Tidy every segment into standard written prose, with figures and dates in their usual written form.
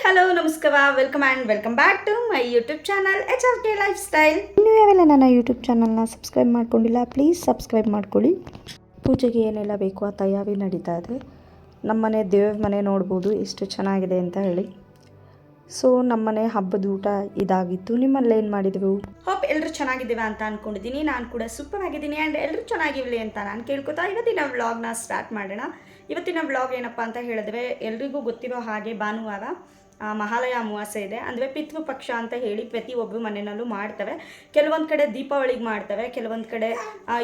Hello ನಮಸ್ಕಾರ welcome back to my YouTube channel HRK lifestyle. ಇನ್ನೂ ಯಾವೆಲ್ಲ ನನ್ನ ಯೂಟ್ಯೂಬ್ ಚಾನಲ್ನ ಸಬ್ಸ್ಕ್ರೈಬ್ ಮಾಡ್ಕೊಂಡಿಲ್ಲ ಪ್ಲೀಸ್ ಸಬ್ಸ್ಕ್ರೈಬ್ ಮಾಡ್ಕೊಳ್ಳಿ. ಪೂಜೆಗೆ ಏನೆಲ್ಲ ಬೇಕು ಆ ತಯಾರಿ ನಡೀತಾ ಇದೆ. ನಮ್ಮನೆ ದೇವ್ರ ಮನೆ ನೋಡ್ಬೋದು ಎಷ್ಟು ಚೆನ್ನಾಗಿದೆ ಅಂತ ಹೇಳಿ. ಸೊ ನಮ್ಮನೆ ಹಬ್ಬದ ಊಟ ಇದಾಗಿತ್ತು. ನಿಮ್ಮಲ್ಲಿ ಏನು ಮಾಡಿದ್ರು? ಹೋಪ್ ಎಲ್ಲರೂ ಚೆನ್ನಾಗಿದ್ದೀರಾ ಅಂತ ಅಂದ್ಕೊಂಡಿದ್ದೀನಿ. ನಾನು ಕೂಡ ಸೂಪರ್ ಆಗಿದ್ದೀನಿ ಆ್ಯಂಡ್ ಎಲ್ಲರೂ ಚೆನ್ನಾಗಿರಲಿ ಅಂತ ನಾನು ಕೇಳ್ಕೊತಾ ಇವತ್ತಿನ ವ್ಲಾಗ್ನ ಸ್ಟಾರ್ಟ್ ಮಾಡೋಣ. ಇವತ್ತಿನ ವ್ಲಾಗ್ ಏನಪ್ಪ ಅಂತ ಹೇಳಿದ್ರೆ, ಎಲ್ರಿಗೂ ಗೊತ್ತಿರೋ ಹಾಗೆ ಭಾನುವಾರ ಮಹಾಲಯ ಅಮಾವಾಸ್ಯೆ ಇದೆ. ಅಂದರೆ ಪಿತೃಪಕ್ಷ ಅಂತ ಹೇಳಿ ಪ್ರತಿಯೊಬ್ಬರು ಮನೆಯಲ್ಲೂ ಮಾಡ್ತವೆ. ಕೆಲವೊಂದು ಕಡೆ ದೀಪಾವಳಿಗೆ ಮಾಡ್ತವೆ, ಕೆಲವೊಂದು ಕಡೆ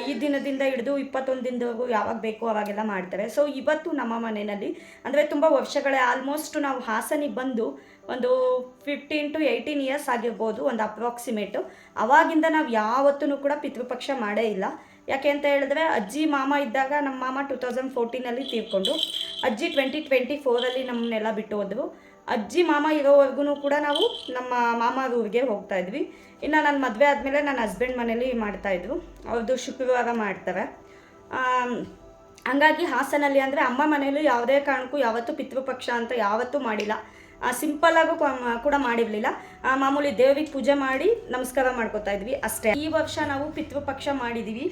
ಈ ದಿನದಿಂದ ಹಿಡಿದು 21 ದಿನದವರೆಗೂ ಯಾವಾಗ ಬೇಕೋ ಅವಾಗೆಲ್ಲ ಮಾಡ್ತವೆ. ಸೊ ಇವತ್ತು ನಮ್ಮ ಮನೆಯಲ್ಲಿ ಅಂದರೆ ತುಂಬ ವರ್ಷಗಳೇ ಆಲ್ಮೋಸ್ಟ್ ನಾವು ಹಾಸನಿಗೆ ಬಂದು ಒಂದು 15 to 18 ಇಯರ್ಸ್ ಆಗಿರ್ಬೋದು, ಒಂದು ಅಪ್ರಾಕ್ಸಿಮೇಟು. ಅವಾಗಿಂದ ನಾವು ಯಾವತ್ತೂ ಕೂಡ ಪಿತೃಪಕ್ಷ ಮಾಡೇ ಇಲ್ಲ. ಯಾಕೆ ಅಂತ ಹೇಳಿದ್ರೆ, ಅಜ್ಜಿ ಮಾಮ ಇದ್ದಾಗ ನಮ್ಮ ಮಾಮ 2014 ತೀರ್ಕೊಂಡು, ಅಜ್ಜಿ 2024 ನಮ್ಮನ್ನೆಲ್ಲ ಬಿಟ್ಟು ಹೋದ್ರು. ಅಜ್ಜಿ ಮಾಮ ಇರೋವರೆಗೂ ಕೂಡ ನಾವು ನಮ್ಮ ಮಾಮ ಊರಿಗೆ ಹೋಗ್ತಾ ಇದ್ವಿ. ಇನ್ನು ನನ್ನ ಮದುವೆ ಆದಮೇಲೆ ನನ್ನ ಹಸ್ಬೆಂಡ್ ಮನೇಲಿ ಮಾಡ್ತಾಯಿದ್ರು. ಅವ್ರದ್ದು ಶುಕ್ರವಾರ ಮಾಡ್ತಾರೆ. ಹಂಗಾಗಿ ಹಾಸನಲ್ಲಿ ಅಂದರೆ ಅಮ್ಮ ಮನೇಲಿ ಯಾವುದೇ ಕಾರಣಕ್ಕೂ ಯಾವತ್ತೂ ಪಿತೃಪಕ್ಷ ಅಂತ ಯಾವತ್ತೂ ಮಾಡಿಲ್ಲ. ಸಿಂಪಲ್ಲಾಗೂ ಕೂಡ ಮಾಡಿರಲಿಲ್ಲ. ಮಾಮೂಲಿ ದೇವ್ರಿಗೆ ಪೂಜೆ ಮಾಡಿ ನಮಸ್ಕಾರ ಮಾಡ್ಕೋತಾ ಇದ್ವಿ ಅಷ್ಟೇ. ಈ ವರ್ಷ ನಾವು ಪಿತೃಪಕ್ಷ ಮಾಡಿದ್ದೀವಿ.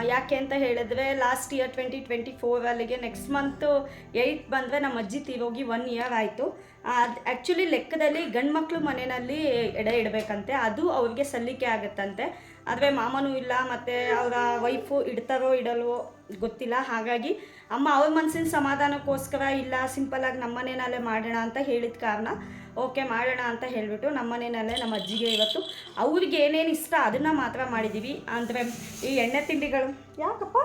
ಯಾಕೆ ಅಂತ ಹೇಳಿದ್ರೆ, ಲಾಸ್ಟ್ ಇಯರ್ 2024 ನೆಕ್ಸ್ಟ್ ಮಂತು 8 ಬಂದರೆ ನಮ್ಮ ಅಜ್ಜಿ ತೀರೋಗಿ 1 ಇಯರ್ ಆಯಿತು. ಆ್ಯಕ್ಚುಲಿ ಲೆಕ್ಕದಲ್ಲಿ ಗಂಡು ಮಕ್ಕಳು ಮನೆಯಲ್ಲಿ ಎಡೆ ಇಡಬೇಕಂತೆ, ಅದು ಅವ್ರಿಗೆ ಸಲ್ಲಿಕೆ ಆಗುತ್ತಂತೆ. ಆದರೆ ಮಾಮನೂ ಇಲ್ಲ, ಮತ್ತು ಅವರ ವೈಫು ಇಡ್ತಾರೋ ಇಡಲ್ವೋ ಗೊತ್ತಿಲ್ಲ. ಹಾಗಾಗಿ ಅಮ್ಮ ಅವ್ರ ಮನಸ್ಸಿನ ಸಮಾಧಾನಕ್ಕೋಸ್ಕರ ಇಲ್ಲ, ಸಿಂಪಲ್ಲಾಗಿ ನಮ್ಮ ಮನೆಯಲ್ಲೇ ಮಾಡೋಣ ಅಂತ ಹೇಳಿದ ಕಾರಣ ಓಕೆ ಮಾಡೋಣ ಅಂತ ಹೇಳಿಬಿಟ್ಟು ನಮ್ಮ ಮನೆಯಲ್ಲೇ ನಮ್ಮ ಅಜ್ಜಿಗೆ ಇವತ್ತು ಅವ್ರಿಗೆ ಏನೇನು ಇಷ್ಟ ಅದನ್ನು ಮಾತ್ರ ಮಾಡಿದ್ದೀವಿ. ಅಂದರೆ ಈ ಎಣ್ಣೆ ತಿಂಡಿಗಳು, ಯಾಕಪ್ಪ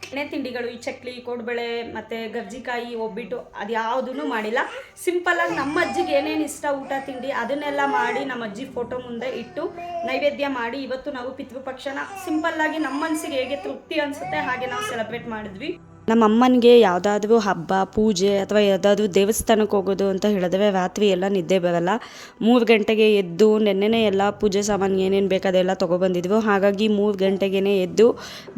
ಎಣ್ಣೆ ತಿಂಡಿಗಳು, ಈ ಚಕ್ಲಿ, ಕೋಡ್ಬಳೆ ಮತ್ತು ಗರ್ಜಿಕಾಯಿ, ಒಬ್ಬಿಟ್ಟು ಅದು ಯಾವುದೂ ಮಾಡಿಲ್ಲ. ಸಿಂಪಲ್ಲಾಗಿ ನಮ್ಮ ಅಜ್ಜಿಗೆ ಏನೇನು ಇಷ್ಟ ಊಟ ತಿಂಡಿ ಅದನ್ನೆಲ್ಲ ಮಾಡಿ ನಮ್ಮ ಅಜ್ಜಿ ಫೋಟೋ ಮುಂದೆ ಇಟ್ಟು ನೈವೇದ್ಯ ಮಾಡಿ ಇವತ್ತು ನಾವು ಪಿತೃಪಕ್ಷನ ಸಿಂಪಲ್ಲಾಗಿ ನಮ್ಮ ಮನಸ್ಸಿಗೆ ಹೇಗೆ ತೃಪ್ತಿ ಅನಿಸುತ್ತೆ ಹಾಗೆ ನಾವು ಸೆಲೆಬ್ರೇಟ್ ಮಾಡಿದ್ವಿ. ನಮ್ಮ ಅಮ್ಮನಿಗೆ ಯಾವುದಾದ್ರೂ ಹಬ್ಬ ಪೂಜೆ ಅಥವಾ ಯಾವುದಾದ್ರೂ ದೇವಸ್ಥಾನಕ್ಕೆ ಹೋಗೋದು ಅಂತ ಹೇಳಿದ್ರೆ ರಾತ್ರಿ ಎಲ್ಲ ನಿದ್ದೆ ಬರಲ್ಲ. 3 ಗಂಟೆಗೆ ಎದ್ದು ನೆನ್ನೆನೇ ಎಲ್ಲ ಪೂಜೆ ಸಾಮಾನು ಏನೇನು ಬೇಕು ಅದೆಲ್ಲ ತೊಗೊಬಂದಿದ್ವು. ಹಾಗಾಗಿ 3 ಗಂಟೆಗೇ ಎದ್ದು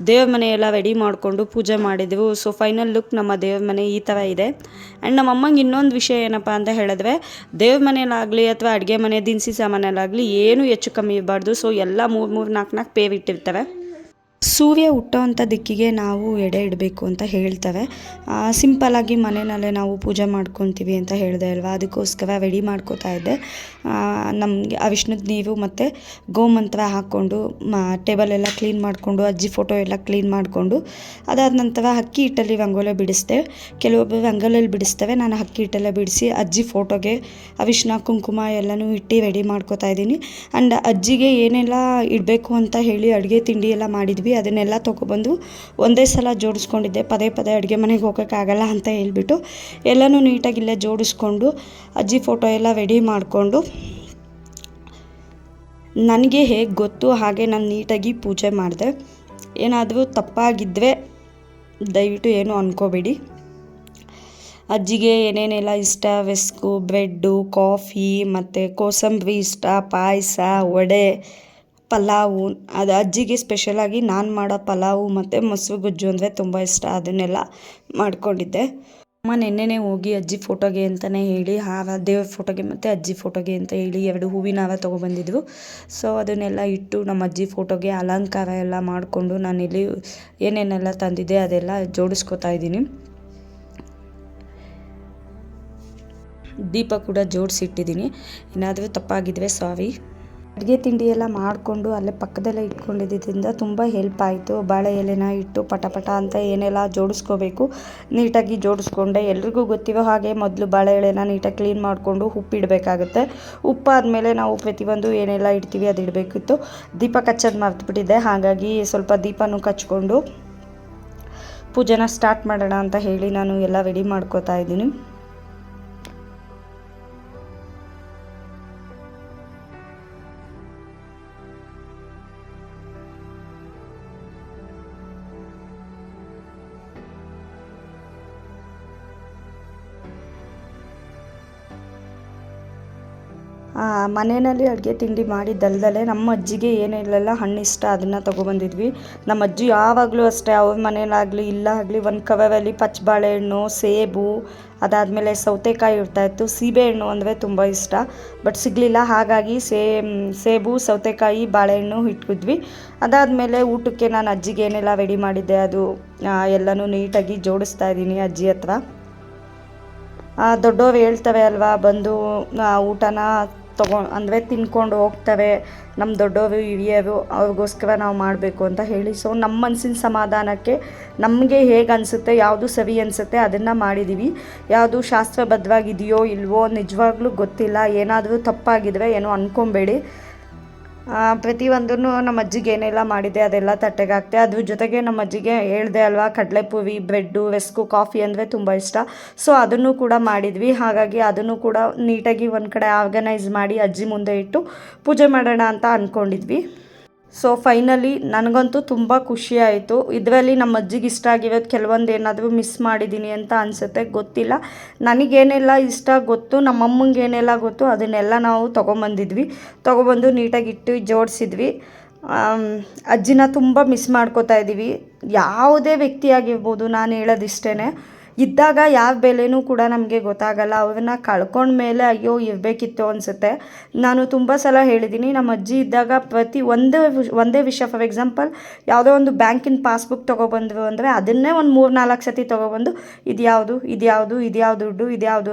ದೇವ್ರ ಮನೆ ಎಲ್ಲ ರೆಡಿ ಮಾಡಿಕೊಂಡು ಪೂಜೆ ಮಾಡಿದೆವು. ಸೊ ಫೈನಲ್ ಲುಕ್ ನಮ್ಮ ದೇವ್ರ ಮನೆ ಈ ಥರ ಇದೆ. ಆ್ಯಂಡ್ ನಮ್ಮ ಅಮ್ಮಂಗೆ ಇನ್ನೊಂದು ವಿಷಯ ಏನಪ್ಪ ಅಂತ ಹೇಳಿದ್ರೆ, ದೇವ್ರ ಮನೆಯಲ್ಲಾಗಲಿ ಅಥವಾ ಅಡುಗೆ ಮನೆ ದಿನಸಿ ಸಾಮಾನಲ್ಲಾಗಲಿ ಏನೂ ಹೆಚ್ಚು ಕಮ್ಮಿ ಇರಬಾರ್ದು. ಸೊ ಎಲ್ಲ 3 4 ಪೇವ್ ಇಟ್ಟಿರ್ತಾರೆ. ಸೂರ್ಯ ಹುಟ್ಟೋವಂಥ ದಿಕ್ಕಿಗೆ ನಾವು ಎಡೆ ಇಡಬೇಕು ಅಂತ ಹೇಳ್ತವೆ. ಸಿಂಪಲ್ಲಾಗಿ ಮನೆಯಲ್ಲೇ ನಾವು ಪೂಜೆ ಮಾಡ್ಕೊತೀವಿ ಅಂತ ಹೇಳಿದೆ ಅಲ್ವಾ, ಅದಕ್ಕೋಸ್ಕರ ರೆಡಿ ಮಾಡ್ಕೋತಾ ಇದ್ದೆ. ನಮಗೆ ಅರಿಶಿಣದ ನೀರು ಮತ್ತು ಗೋಮಂತ್ರ ಹಾಕ್ಕೊಂಡು ಟೇಬಲ್ ಎಲ್ಲ ಕ್ಲೀನ್ ಮಾಡಿಕೊಂಡು ಅಜ್ಜಿ ಫೋಟೋ ಎಲ್ಲ ಕ್ಲೀನ್ ಮಾಡಿಕೊಂಡು ಅದಾದ ನಂತರ ಅಕ್ಕಿ ಹಿಟ್ಟಲ್ಲಿ ರಂಗೋಲಿ ಬಿಡಿಸ್ತೇವೆ. ಕೆಲವೊಬ್ಬರು ರಂಗೋಲಿಯಲ್ಲಿ ಬಿಡಿಸ್ತೇವೆ, ನಾನು ಅಕ್ಕಿ ಹಿಟ್ಟೆಲ್ಲ ಬಿಡಿಸಿ ಅಜ್ಜಿ ಫೋಟೋಗೆ ಅರಿಶಿಣ ಕುಂಕುಮ ಎಲ್ಲನೂ ಇಟ್ಟು ರೆಡಿ ಮಾಡ್ಕೋತಾ ಇದ್ದೀನಿ. ಆ್ಯಂಡ್ ಅಜ್ಜಿಗೆ ಏನೆಲ್ಲ ಇಡಬೇಕು ಅಂತ ಹೇಳಿ ಅಡುಗೆ ತಿಂಡಿ ಎಲ್ಲ ಮಾಡಿದ್ವಿ, ಅದನ್ನೆಲ್ಲ ತೊಗೊಬಂದು ಒಂದೇ ಸಲ ಜೋಡಿಸ್ಕೊಂಡಿದ್ದೆ. ಪದೇ ಪದೇ ಅಡುಗೆ ಮನೆಗೆ ಹೋಗೋಕ್ಕಾಗಲ್ಲ ಅಂತ ಹೇಳ್ಬಿಟ್ಟು ಎಲ್ಲನೂ ನೀಟಾಗಿಲ್ಲೇ ಜೋಡಿಸ್ಕೊಂಡು ಅಜ್ಜಿ ಫೋಟೋ ಎಲ್ಲ ರೆಡಿ ಮಾಡಿಕೊಂಡು ನನಗೆ ಹೇಗೆ ಗೊತ್ತು ಹಾಗೆ ನಾನು ನೀಟಾಗಿ ಪೂಜೆ ಮಾಡಿದೆ. ಏನಾದರೂ ತಪ್ಪಾಗಿದ್ದರೆ ದಯವಿಟ್ಟು ಏನೂ ಅಂದ್ಕೋಬೇಡಿ. ಅಜ್ಜಿಗೆ ಏನೇನೆಲ್ಲ ಇಷ್ಟ, ವೆಸ್ಕು, ಬ್ರೆಡ್ಡು, ಕಾಫಿ ಮತ್ತು ಕೋಸಂಬರಿ ಇಷ್ಟ, ಪಾಯಸ, ವಡೆ, ಪಲಾವು. ಅದು ಅಜ್ಜಿಗೆ ಸ್ಪೆಷಲಾಗಿ ನಾನು ಮಾಡೋ ಪಲಾವು ಮತ್ತು ಮೊಸರು ಗೊಜ್ಜು ಅಂದರೆ ತುಂಬ ಇಷ್ಟ. ಅದನ್ನೆಲ್ಲ ಮಾಡ್ಕೊಂಡಿದ್ದೆ. ಅಮ್ಮ ನೆನ್ನೆನೇ ಹೋಗಿ ಅಜ್ಜಿ ಫೋಟೋಗೆ ಅಂತಲೇ ಹೇಳಿ ಹಾರ, ದೇವ್ರ ಫೋಟೋಗೆ ಮತ್ತು ಅಜ್ಜಿ ಫೋಟೋಗೆ ಅಂತ ಹೇಳಿ 2 ಹೂವಿನ ಹಾರ ತೊಗೊಬಂದಿದ್ರು. ಸೊ ಅದನ್ನೆಲ್ಲ ಇಟ್ಟು ನಮ್ಮ ಅಜ್ಜಿ ಫೋಟೋಗೆ ಅಲಂಕಾರ ಎಲ್ಲ ಮಾಡಿಕೊಂಡು ನಾನಿಲ್ಲಿ ಏನೇನೆಲ್ಲ ತಂದಿದ್ದೆ ಅದೆಲ್ಲ ಜೋಡಿಸ್ಕೊತಾ ಇದ್ದೀನಿ. ದೀಪ ಕೂಡ ಜೋಡಿಸಿಟ್ಟಿದ್ದೀನಿ. ಏನಾದರೂ ತಪ್ಪಾಗಿದ್ದರೆ ಸಾರಿ. ಅಡುಗೆ ತಿಂಡಿ ಎಲ್ಲ ಮಾಡಿಕೊಂಡು ಅಲ್ಲೇ ಪಕ್ಕದಲ್ಲೇ ಇಟ್ಕೊಂಡಿದ್ದರಿಂದ ತುಂಬ ಹೆಲ್ಪ್ ಆಯಿತು. ಬಾಳೆ ಎಲೆನ ಇಟ್ಟು ಪಟ ಅಂತ ಏನೆಲ್ಲ ಜೋಡಿಸ್ಕೋಬೇಕು ನೀಟಾಗಿ ಜೋಡಿಸ್ಕೊಂಡೆ. ಎಲ್ರಿಗೂ ಗೊತ್ತಿರೋ ಹಾಗೆ ಮೊದಲು ಬಾಳೆ ಎಲೆನ ನೀಟಾಗಿ ಕ್ಲೀನ್ ಮಾಡಿಕೊಂಡು ಉಪ್ಪಿಡಬೇಕಾಗುತ್ತೆ. ಉಪ್ಪಾದಮೇಲೆ ನಾವು ಪ್ರತಿಯೊಂದು ಏನೆಲ್ಲ ಇಡ್ತೀವಿ ಅದು ಇಡಬೇಕಿತ್ತು. ದೀಪ ಕಚ್ಚೋದು ಮರ್ತುಬಿಟ್ಟಿದ್ದೆ, ಹಾಗಾಗಿ ಸ್ವಲ್ಪ ದೀಪನೂ ಕಚ್ಕೊಂಡು ಪೂಜೆನ ಸ್ಟಾರ್ಟ್ ಮಾಡೋಣ ಅಂತ ಹೇಳಿ ನಾನು ಎಲ್ಲ ರೆಡಿ ಮಾಡ್ಕೋತಾ ಇದ್ದೀನಿ. ಮನೆಯಲ್ಲಿ ಅಡುಗೆ ತಿಂಡಿ ಮಾಡಿದ್ದಲ್ದಲೆ ನಮ್ಮ ಅಜ್ಜಿಗೆ ಏನೆಲ್ಲ ಹಣ್ಣು ಇಷ್ಟ ಅದನ್ನು ತೊಗೊಬಂದಿದ್ವಿ. ನಮ್ಮ ಅಜ್ಜಿ ಯಾವಾಗಲೂ ಅಷ್ಟೇ ಅವ್ರ ಮನೇಲಾಗಲಿ ಇಲ್ಲ ಆಗಲಿ ಒಂದು ಕವರಲ್ಲಿ ಪಚ್ಚ ಬಾಳೆಹಣ್ಣು, ಸೇಬು, ಅದಾದಮೇಲೆ ಸೌತೆಕಾಯಿ ಇರ್ತಾಯಿತ್ತು. ಸೀಬೆಹಣ್ಣು ಅಂದರೆ ತುಂಬ ಇಷ್ಟ, ಬಟ್ ಸಿಗಲಿಲ್ಲ. ಹಾಗಾಗಿ ಸೇಬು, ಸೌತೆಕಾಯಿ, ಬಾಳೆಹಣ್ಣು ಇಟ್ಕಿದ್ವಿ. ಅದಾದಮೇಲೆ ಊಟಕ್ಕೆ ನಾನು ಅಜ್ಜಿಗೆ ಏನೆಲ್ಲ ರೆಡಿ ಮಾಡಿದ್ದೆ ಅದು ಎಲ್ಲನೂ ನೀಟಾಗಿ ಜೋಡಿಸ್ತಾ ಇದ್ದೀನಿ ಅಜ್ಜಿ ಹತ್ರ. ದೊಡ್ಡವ್ರು ಹೇಳ್ತವೆ ಅಲ್ವಾ, ಬಂದು ಊಟನ ಅಂದರೆ ತಿನ್ಕೊಂಡು ಹೋಗ್ತವೆ. ನಮ್ಮ ದೊಡ್ಡವರು ಹಿರಿಯರು ಅವ್ರಿಗೋಸ್ಕರ ನಾವು ಮಾಡಬೇಕು ಅಂತ ಹೇಳಿ. ಸೊ ನಮ್ಮ ಮನಸ್ಸಿನ ಸಮಾಧಾನಕ್ಕೆ ನಮಗೆ ಹೇಗೆ ಅನಿಸುತ್ತೆ, ಯಾವುದು ಸರಿ ಅನಿಸುತ್ತೆ ಅದನ್ನು ಮಾಡಿದ್ದೀವಿ. ಯಾವುದು ಶಾಸ್ತ್ರಬದ್ಧವಾಗಿದೆಯೋ ಇಲ್ವೋ ನಿಜವಾಗ್ಲೂ ಗೊತ್ತಿಲ್ಲ. ಏನಾದರೂ ತಪ್ಪಾಗಿದ್ರೆ ಏನೋ ಅಂದ್ಕೊಬೇಡಿ. ಪ್ರತಿಯೊಂದನ್ನು ನಮ್ಮ ಅಜ್ಜಿಗೆ ಏನೆಲ್ಲ ಮಾಡಿದೆ ಅದೆಲ್ಲ ತಟ್ಟೆಗೆ ಹಾಕ್ತೆ. ಅದ್ರ ಜೊತೆಗೆ ನಮ್ಮ ಅಜ್ಜಿಗೆ ಹೇಳಿದೆ ಅಲ್ವಾ, ಕಡಲೆಪುರಿ, ಬ್ರೆಡ್ಡು, ರೆಸ್ಕು, ಕಾಫಿ ಅಂದರೆ ತುಂಬ ಇಷ್ಟ. ಸೊ ಅದನ್ನು ಕೂಡ ಮಾಡಿದ್ವಿ. ಹಾಗಾಗಿ ಅದನ್ನು ಕೂಡ ನೀಟಾಗಿ ಒಂದು ಕಡೆ ಆರ್ಗನೈಸ್ ಮಾಡಿ ಅಜ್ಜಿ ಮುಂದೆ ಇಟ್ಟು ಪೂಜೆ ಮಾಡೋಣ ಅಂತ ಅಂದ್ಕೊಂಡಿದ್ವಿ. ಸೊ ಫೈನಲಿ ನನಗಂತೂ ತುಂಬ ಖುಷಿ ಆಯಿತು. ಇದರಲ್ಲಿ ನಮ್ಮ ಅಜ್ಜಿಗೆ ಇಷ್ಟ ಆಗಿರೋದು ಕೆಲವೊಂದು ಏನಾದರೂ ಮಿಸ್ ಮಾಡಿದ್ದೀನಿ ಅಂತ ಅನಿಸುತ್ತೆ, ಗೊತ್ತಿಲ್ಲ. ನನಗೇನೆಲ್ಲ ಇಷ್ಟ ಗೊತ್ತು, ನಮ್ಮಮ್ಮಂಗೆ ಏನೆಲ್ಲ ಗೊತ್ತು ಅದನ್ನೆಲ್ಲ ನಾವು ತೊಗೊಬಂದು ನೀಟಾಗಿ ಇಟ್ಟು ಜೋಡಿಸಿದ್ವಿ. ಅಜ್ಜಿನ ತುಂಬ ಮಿಸ್ ಮಾಡ್ಕೋತಾ ಇದ್ದೀವಿ. ಯಾವುದೇ ವ್ಯಕ್ತಿ ಆಗಿರ್ಬೋದು, ನಾನು ಹೇಳೋದಿಷ್ಟೇ, ಇದ್ದಾಗ ಯಾವ ಬೆಲೆನೂ ಕೂಡ ನಮಗೆ ಗೊತ್ತಾಗಲ್ಲ. ಅವ್ರನ್ನ ಕಳ್ಕೊಂಡ್ಮೇಲೆ ಅಯ್ಯೋ ಇರಬೇಕಿತ್ತು ಅನಿಸುತ್ತೆ. ನಾನು ತುಂಬ ಸಲ ಹೇಳಿದ್ದೀನಿ, ನಮ್ಮ ಅಜ್ಜಿ ಇದ್ದಾಗ ಒಂದೇ ವಿಷಯ, ಫಾರ್ ಎಕ್ಸಾಂಪಲ್ ಯಾವುದೋ ಒಂದು ಬ್ಯಾಂಕಿನ ಪಾಸ್ಬುಕ್ ತೊಗೊಬಂದ್ರು ಅಂದರೆ ಅದನ್ನೇ ಒಂದು 3-4 ಸತಿ ತೊಗೊಬಂದು ಇದ್ಯಾವುದು ದುಡ್ಡು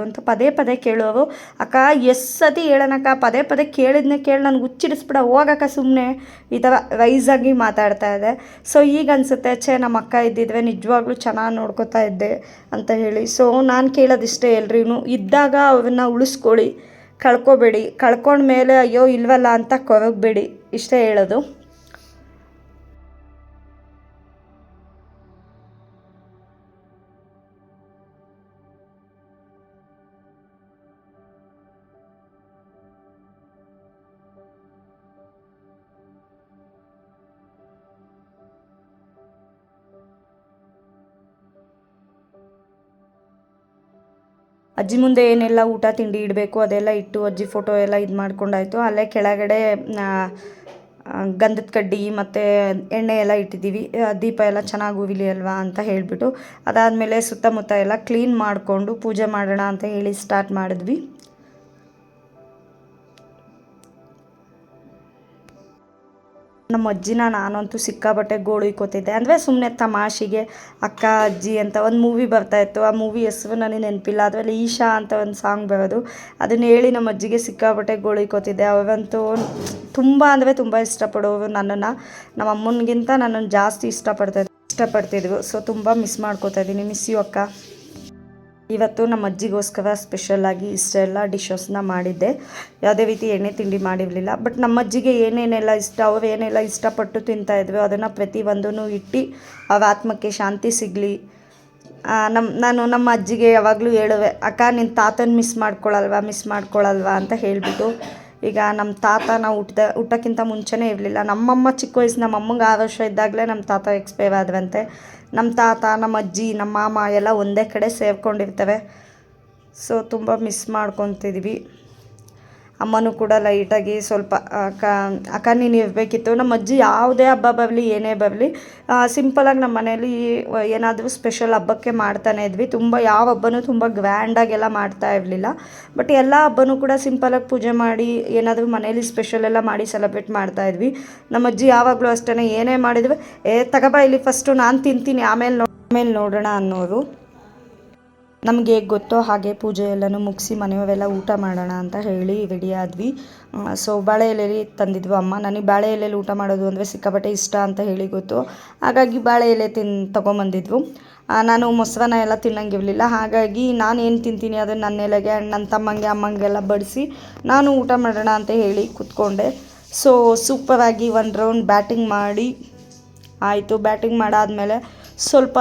ಅಂತ ಪದೇ ಕೇಳೋರು. ಅಕ್ಕ ಎಷ್ಟು ಸತಿ ಹೇಳೋಣಕ್ಕ, ಪದೇ ಕೇಳಿದ್ನೇ ಕೇಳಿ ನನಗೆ ಹುಚ್ಚಿಡಿಸ್ಬಿಡ, ಹೋಗಕ್ಕ ಸುಮ್ಮನೆ, ಈ ಥರ ರೈಸಾಗಿ ಮಾತಾಡ್ತಾ ಇದೆ. ಸೊ ಈಗ ಅನಿಸುತ್ತೆ, ನಮ್ಮ ಅಕ್ಕ ಇದ್ದಿದ್ರೆ ನಿಜವಾಗ್ಲೂ ಚೆನ್ನಾಗಿ ನೋಡ್ಕೋತಾ ಇದ್ದೆ ಅಂತ ಹೇಳಿ. ಸೊ ನಾನು ಕೇಳೋದಿಷ್ಟೇ ಎಲ್ರಿಗೂ, ಇದ್ದಾಗ ಅವ್ರನ್ನ ಉಳಿಸ್ಕೊಳ್ಳಿ, ಕಳ್ಕೊಬೇಡಿ. ಕಳ್ಕೊಂಡ್ಮೇಲೆ ಅಯ್ಯೋ ಇಲ್ವಲ್ಲ ಅಂತ ಕೊರಗಬೇಡಿ, ಇಷ್ಟೇ ಹೇಳೋದು. ಅಜ್ಜಿ ಮುಂದೆ ಏನೆಲ್ಲ ಊಟ ತಿಂಡಿ ಇಡಬೇಕು ಅದೆಲ್ಲ ಇಟ್ಟು ಅಜ್ಜಿ ಫೋಟೋ ಎಲ್ಲ ಇದು ಮಾಡ್ಕೊಂಡಾಯಿತು. ಅಲ್ಲೇ ಕೆಳಗಡೆ ಗಂಧದ ಕಡ್ಡಿ ಮತ್ತು ಎಣ್ಣೆ ಎಲ್ಲ ಇಟ್ಟಿದ್ದೀವಿ, ದೀಪ ಎಲ್ಲ ಚೆನ್ನಾಗಿ ಉರಿಲಿ ಅಲ್ವಾ ಅಂತ ಹೇಳಿಬಿಟ್ಟು. ಅದಾದಮೇಲೆ ಸುತ್ತಮುತ್ತ ಎಲ್ಲ ಕ್ಲೀನ್ ಮಾಡಿಕೊಂಡು ಪೂಜೆ ಮಾಡೋಣ ಅಂತ ಹೇಳಿ ಸ್ಟಾರ್ಟ್ ಮಾಡಿದ್ವಿ. ನಮ್ಮ ಅಜ್ಜಿನ ನಾನಂತೂ ಸಿಕ್ಕಾಬಟ್ಟೆ ಗೋಳುಯ್ಕೋತಿದ್ದೆ. ಅಂದರೆ ಸುಮ್ಮನೆ ತಮಾಷೆಗೆ ಅಕ್ಕ ಅಜ್ಜಿ ಅಂತ ಒಂದು ಮೂವಿ ಬರ್ತಾಯಿತ್ತು, ಆ ಮೂವಿ ಹೆಸರು ನನಗೆ ನೆನಪಿಲ್ಲ. ಅದರಲ್ಲಿ ಈಶಾ ಅಂತ ಒಂದು ಸಾಂಗ್ ಬರೋದು, ಅದನ್ನ ಹೇಳಿ ನಮ್ಮ ಅಜ್ಜಿಗೆ ಸಿಕ್ಕಾಬಟ್ಟೆ ಗೋಳುಯ್ಕೋತಿದ್ದೆ. ಅವರಂತೂ ತುಂಬ ಇಷ್ಟಪಡೋರು ನನ್ನನ್ನು, ನಮ್ಮ ಅಮ್ಮನಿಗಿಂತ ನನ್ನನ್ನು ಜಾಸ್ತಿ ಇಷ್ಟಪಡ್ತಿದ್ರು. ಸೊ ತುಂಬ ಮಿಸ್ ಮಾಡ್ಕೋತಾ ಇದ್ದೀನಿ. ಮಿಸ್ ಯು ಅಕ್ಕ. ಇವತ್ತು ನಮ್ಮ ಅಜ್ಜಿಗೋಸ್ಕರ ಸ್ಪೆಷಲಾಗಿ ಇಷ್ಟೆಲ್ಲ ಡಿಶಸ್ನ ಮಾಡಿದ್ದೆ. ಯಾವುದೇ ರೀತಿ ಎಣ್ಣೆ ತಿಂಡಿ ಮಾಡಿರಲಿಲ್ಲ. ಬಟ್ ನಮ್ಮ ಅಜ್ಜಿಗೆ ಏನೇನೆಲ್ಲ ಇಷ್ಟ, ಅವ್ರು ಏನೆಲ್ಲ ಇಷ್ಟಪಟ್ಟು ತಿಂತಾಯಿದ್ವಿ ಅದನ್ನು ಪ್ರತಿಯೊಂದೂ ಇಟ್ಟು ಅವ್ರ ಆತ್ಮಕ್ಕೆ ಶಾಂತಿ ಸಿಗಲಿ. ನಾನು ನಮ್ಮ ಅಜ್ಜಿಗೆ ಯಾವಾಗಲೂ ಹೇಳುವೆ, ಅಕ್ಕ ನಿನ್ನ ತಾತನ ಮಿಸ್ ಮಾಡ್ಕೊಳ್ಳಲ್ವಾ ಅಂತ ಹೇಳಿಬಿಟ್ಟು. ಈಗ ನಮ್ಮ ತಾತ ನಾವು ಹುಟ್ಟೋಕ್ಕಿಂತ ಮುಂಚೆನೇ ಇರಲಿಲ್ಲ. ನಮ್ಮಮ್ಮ ಚಿಕ್ಕ ವಯಸ್ಸು, ನಮ್ಮ ಅಮ್ಮಂಗೆ 6 ವರ್ಷ ಇದ್ದಾಗಲೇ ನಮ್ಮ ತಾತ ಎಕ್ಸ್ಪೈರ್ ಆದ್ರಂತೆ. ನಮ್ಮ ತಾತ, ನಮ್ಮ ಅಜ್ಜಿ, ನಮ್ಮ ಮಾಮ ಎಲ್ಲ ಒಂದೇ ಕಡೆ ಸೇರ್ಕೊಂಡಿರ್ತವೆ. ಸೊ ತುಂಬ ಮಿಸ್ ಮಾಡ್ಕೊತಿದ್ವಿ. ಅಮ್ಮನೂ ಕೂಡ ಲೈಟಾಗಿ ಸ್ವಲ್ಪ ಅಕ್ಕ ನೀನು ಇರಬೇಕಿತ್ತು. ನಮ್ಮ ಅಜ್ಜಿ ಯಾವುದೇ ಹಬ್ಬ ಬರಲಿ ಏನೇ ಬರಲಿ ಸಿಂಪಲಾಗಿ ನಮ್ಮ ಮನೇಲಿ ಏನಾದರೂ ಸ್ಪೆಷಲ್ ಹಬ್ಬಕ್ಕೆ ಮಾಡ್ತಾನೆ ಇದ್ವಿ. ಯಾವ ಹಬ್ಬನೂ ತುಂಬ ಗ್ರ್ಯಾಂಡಾಗೆಲ್ಲ ಮಾಡ್ತಾ ಇರಲಿಲ್ಲ. ಬಟ್ ಎಲ್ಲ ಹಬ್ಬನೂ ಕೂಡ ಸಿಂಪಲಾಗಿ ಪೂಜೆ ಮಾಡಿ ಏನಾದರೂ ಮನೇಲಿ ಸ್ಪೆಷಲ್ ಎಲ್ಲ ಮಾಡಿ ಸೆಲೆಬ್ರೇಟ್ ಮಾಡ್ತಾಯಿದ್ವಿ. ನಮ್ಮ ಅಜ್ಜಿ ಯಾವಾಗಲೂ ಅಷ್ಟೇ, ಏನೇ ಮಾಡಿದ್ವಿ ತಗೋಬಾ ಇಲ್ಲಿ ಫಸ್ಟು ನಾನು ತಿಂತೀನಿ ಆಮೇಲೆ ನೋಡೋಣ ಅನ್ನೋರು. ನಮಗೆ ಹೇಗೆ ಗೊತ್ತೋ ಹಾಗೆ ಪೂಜೆ ಎಲ್ಲನೂ ಮುಗಿಸಿ ಮನೆಯವರೆಲ್ಲ ಊಟ ಮಾಡೋಣ ಅಂತ ಹೇಳಿ ರೆಡಿ ಆದ್ವಿ. ಸೊ ಬಾಳೆ ಎಲೆಲಿ ತಂದಿದ್ವು ಅಮ್ಮ. ನನಗೆ ಬಾಳೆ ಎಲೆಲಿ ಊಟ ಮಾಡೋದು ಅಂದರೆ ಸಿಕ್ಕಾಪಟ್ಟೆ ಇಷ್ಟ ಅಂತ ಹೇಳಿ ಗೊತ್ತು. ಹಾಗಾಗಿ ಬಾಳೆ ಎಲೆ ತೊಗೊಂಬಂದಿದ್ವು. ನಾನು ಮೊಸರನ್ನ ಎಲ್ಲ ತಿನ್ನಂಗಿರಲಿಲ್ಲ. ಹಾಗಾಗಿ ನಾನು ಏನು ತಿಂತೀನಿ ಅದನ್ನು ನನ್ನ ಎಲೆಗೆ ನನ್ನ ತಮ್ಮಂಗೆ ಅಮ್ಮಂಗೆಲ್ಲ ಬಡಿಸಿ ನಾನು ಊಟ ಮಾಡೋಣ ಅಂತ ಹೇಳಿ ಕೂತ್ಕೊಂಡೆ. ಸೊ ಸೂಪರಾಗಿ ಒಂದು ರೌಂಡ್ ಬ್ಯಾಟಿಂಗ್ ಮಾಡಿ ಆಯಿತು. ಬ್ಯಾಟಿಂಗ್ ಮಾಡಾದಮೇಲೆ ಸ್ವಲ್ಪ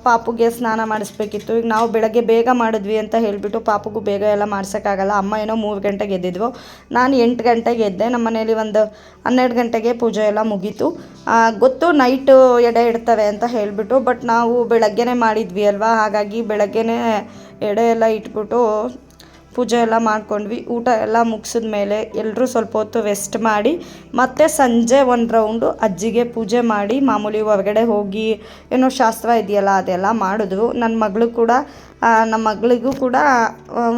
ಪಾಪುಗೆ ಸ್ನಾನ ಮಾಡಿಸ್ಬೇಕಿತ್ತು. ಈಗ ನಾವು ಬೆಳಗ್ಗೆ ಬೇಗ ಮಾಡಿದ್ವಿ ಅಂತ ಹೇಳಿಬಿಟ್ಟು ಪಾಪುಗೂ ಬೇಗ ಎಲ್ಲ ಮಾಡ್ಸೋಕ್ಕಾಗಲ್ಲ. ಅಮ್ಮ ಏನೋ 3 ಗಂಟೆಗೆ ಎದ್ದಿದ್ವು, ನಾನು 8 ಗಂಟೆಗೆ ಎದ್ದೆ. ನಮ್ಮ ಮನೇಲಿ ಒಂದು 12 ಗಂಟೆಗೆ ಪೂಜೆ ಎಲ್ಲ ಮುಗೀತು. ಗೊತ್ತು ನೈಟು ಎಡೆ ಇಡ್ತವೆ ಅಂತ ಹೇಳಿಬಿಟ್ಟು, ಬಟ್ ನಾವು ಬೆಳಗ್ಗೆನೇ ಮಾಡಿದ್ವಿ ಅಲ್ವಾ, ಹಾಗಾಗಿ ಬೆಳಗ್ಗೆನೇ ಎಡೆ ಎಲ್ಲ ಇಟ್ಬಿಟ್ಟು ಪೂಜೆ ಎಲ್ಲ ಮಾಡ್ಕೊಂಡ್ವಿ. ಊಟ ಎಲ್ಲ ಮುಗಿಸಿದ ಮೇಲೆ ಎಲ್ಲರೂ ಸ್ವಲ್ಪ ಹೊತ್ತು ರೆಸ್ಟ್ ಮಾಡಿ ಮತ್ತೆ ಸಂಜೆ ಒಂದು ರೌಂಡು ಅಜ್ಜಿಗೆ ಪೂಜೆ ಮಾಡಿ ಮಾಮೂಲಿ ಹೊರಗಡೆ ಹೋಗಿ ಏನೋ ಶಾಸ್ತ್ರ ಇದೆಯಲ್ಲ ಅದೆಲ್ಲ ಮಾಡಿದ್ವು. ನಮ್ಮ ಮಗಳಿಗೂ ಕೂಡ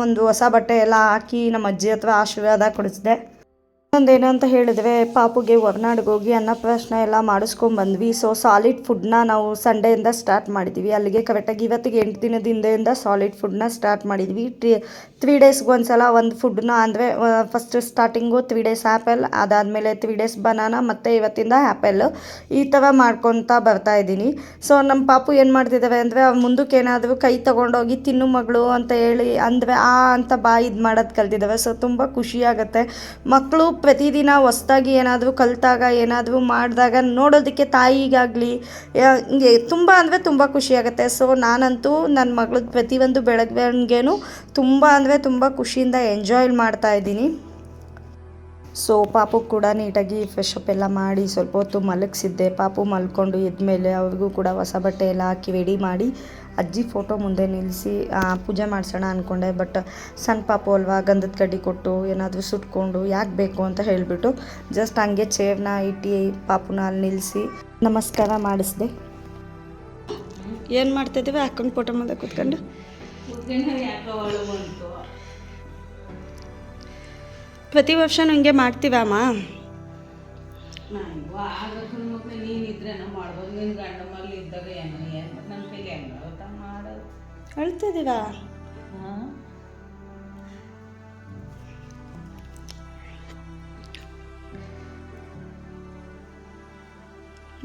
ಒಂದು ಹೊಸ ಬಟ್ಟೆ ಎಲ್ಲ ಹಾಕಿ ನಮ್ಮ ಅಜ್ಜಿ ಹತ್ರ ಆಶೀರ್ವಾದ ಕೊಡಿಸಿದೆ. ಇನ್ನೊಂದೇನು ಅಂತ ಹೇಳಿದ್ರೆ ಪಾಪುಗೆ ಹೊರನಾಡಿಗೆ ಹೋಗಿ ಅನ್ನಪ್ರಾಶನ ಎಲ್ಲ ಮಾಡಿಸ್ಕೊಂಡ್ಬಂದ್ವಿ. ಸೊ ಸಾಲಿಡ್ ಫುಡ್ನ ನಾವು ಸಂಡೆಯಿಂದ ಸ್ಟಾರ್ಟ್ ಮಾಡಿದ್ವಿ. ಅಲ್ಲಿಗೆ ಕರೆಕ್ಟಾಗಿ ಇವತ್ತಿಗೆ 8 ದಿನದ ಹಿಂದೆಯಿಂದ ಸಾಲಿಡ್ ಫುಡ್ನ ಸ್ಟಾರ್ಟ್ ಮಾಡಿದ್ವಿ. 3 ಡೇಸ್ಗೆ ಒಂದ್ಸಲ ಒಂದು ಫುಡ್ನ ಅಂದರೆ ಫಸ್ಟ್ ಸ್ಟಾರ್ಟಿಂಗು 3 ಡೇಸ್ ಆ್ಯಪಲ್, ಅದಾದಮೇಲೆ 3 ಡೇಸ್ ಬನಾನಾ, ಮತ್ತು ಇವತ್ತಿಂದ ಆ್ಯಪಲ್, ಈ ಥರ ಮಾಡ್ಕೊತಾ ಬರ್ತಾಯಿದ್ದೀನಿ. ಸೊ ನಮ್ಮ ಪಾಪು ಏನು ಮಾಡ್ತಿದ್ದಾವೆ ಅಂದರೆ ಮುಂದಕ್ಕೆ ಏನಾದರೂ ಕೈ ತೊಗೊಂಡೋಗಿ ತಿನ್ನು ಮಗಳು ಅಂತ ಹೇಳಿ ಅಂದರೆ ಅಂತ ಇದು ಮಾಡೋದು ಕಲ್ತಿದ್ದಾವೆ. ಸೊ ತುಂಬ ಖುಷಿಯಾಗುತ್ತೆ. ಮಕ್ಕಳು ಪ್ರತಿದಿನ ಹೊಸ್ದಾಗಿ ಏನಾದರೂ ಕಲಿತಾಗ ಏನಾದರೂ ಮಾಡಿದಾಗ ನೋಡೋದಕ್ಕೆ ತಾಯಿಗಾಗಲಿ ಹಿಂಗೆ ತುಂಬ ಅಂದರೆ ತುಂಬ ಖುಷಿಯಾಗುತ್ತೆ. ಸೊ ನಾನಂತೂ ನನ್ನ ಮಗಳದ್ದು ಪ್ರತಿಯೊಂದು ಬೆಳವಣಿಗೆನೂ ತುಂಬ ಖುಷಿಯಿಂದ ಎಂಜಾಯ್ ಮಾಡ್ತಾಯಿದ್ದೀನಿ. ಸೊ ಪಾಪು ಕೂಡ ನೀಟಾಗಿ ಫ್ರೆಶ್ ಅಪ್ ಎಲ್ಲ ಮಾಡಿ ಸ್ವಲ್ಪ ಹೊತ್ತು ಮಲಗಿಸಿದ್ದೆ. ಪಾಪು ಮಲ್ಕೊಂಡು ಎದ್ಮೇಲೆ ಅವ್ರಿಗೂ ಕೂಡ ಹೊಸ ಬಟ್ಟೆ ಎಲ್ಲ ಹಾಕಿ ರೆಡಿ ಮಾಡಿ ಅಜ್ಜಿ ಫೋಟೋ ಮುಂದೆ ನಿಲ್ಲಿಸಿ ಪೂಜೆ ಮಾಡಿಸೋಣ ಅಂದ್ಕೊಂಡೆ. ಬಟ್ ಸಣ್ಣ ಪಾಪು ಅಲ್ವಾ, ಗಂಧದ ಕಡ್ಡಿ ಕೊಟ್ಟು ಏನಾದರೂ ಸುಟ್ಕೊಂಡು ಯಾಕೆ ಬೇಕು ಅಂತ ಹೇಳಿಬಿಟ್ಟು ಜಸ್ಟ್ ಹಂಗೆ ಚೇರ್ನ ಇಟ್ಟು ಪಾಪುನ ಅಲ್ಲಿ ನಿಲ್ಲಿಸಿ ನಮಸ್ಕಾರ ಮಾಡಿಸ್ದೆ. ಏನು ಮಾಡ್ತಿದ್ದೀವಿ ಹಾಕೊಂಡು ಫೋಟೋ ಮುಂದೆ ಕೂತ್ಕೊಂಡು ಪ್ರತಿ ವರ್ಷ ಹಿಂಗೆ ಮಾಡ್ತೀವಮ್ಮ. ಹೇಳ್ತಿದ್ದೀರಾ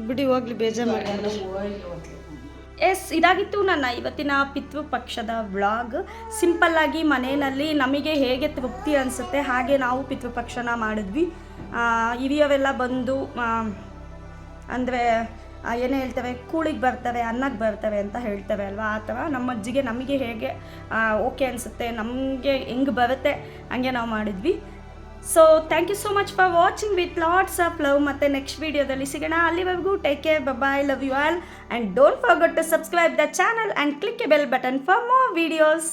ಬಿಡಿ, ಹೋಗ್ಲಿ, ಬೇಜಾರು ಮಾಡ್ಕೊಂಡು. ಇದಾಗಿತ್ತು ನನ್ನ ಇವತ್ತಿನ ಪಿತೃಪಕ್ಷದ ವ್ಲಾಗ್. ಸಿಂಪಲ್ಲಾಗಿ ಮನೆಯಲ್ಲಿ ನಮಗೆ ಹೇಗೆ ತೃಪ್ತಿ ಅನಿಸುತ್ತೆ ಹಾಗೆ ನಾವು ಪಿತೃಪಕ್ಷನ ಮಾಡಿದ್ವಿ. ಹಿರಿಯವೆಲ್ಲ ಬಂದು ಅಂದರೆ ಏನೇ ಹೇಳ್ತವೆ, ಕೂಳಿಗೆ ಬರ್ತವೆ, ಅನ್ನಕ್ಕೆ ಬರ್ತವೆ ಅಂತ ಹೇಳ್ತವೆ ಅಲ್ವಾ, ಆ ಥರ ನಮ್ಮ ಅಜ್ಜಿಗೆ ನಮಗೆ ಹೇಗೆ ಓಕೆ ಅನಿಸುತ್ತೆ, ನಮಗೆ ಹೆಂಗೆ ಬರುತ್ತೆ ಹಂಗೆ ನಾವು ಮಾಡಿದ್ವಿ. So thank you so much for watching with lots of love. ಮತ್ತು ನೆಕ್ಸ್ಟ್ ವೀಡಿಯೋದಲ್ಲಿ ಸಿಗೋಣ. ಅಲ್ಲಿವರೆಗೂ take care, bye, love you all, and don't forget to subscribe the channel and click a bell button for more videos.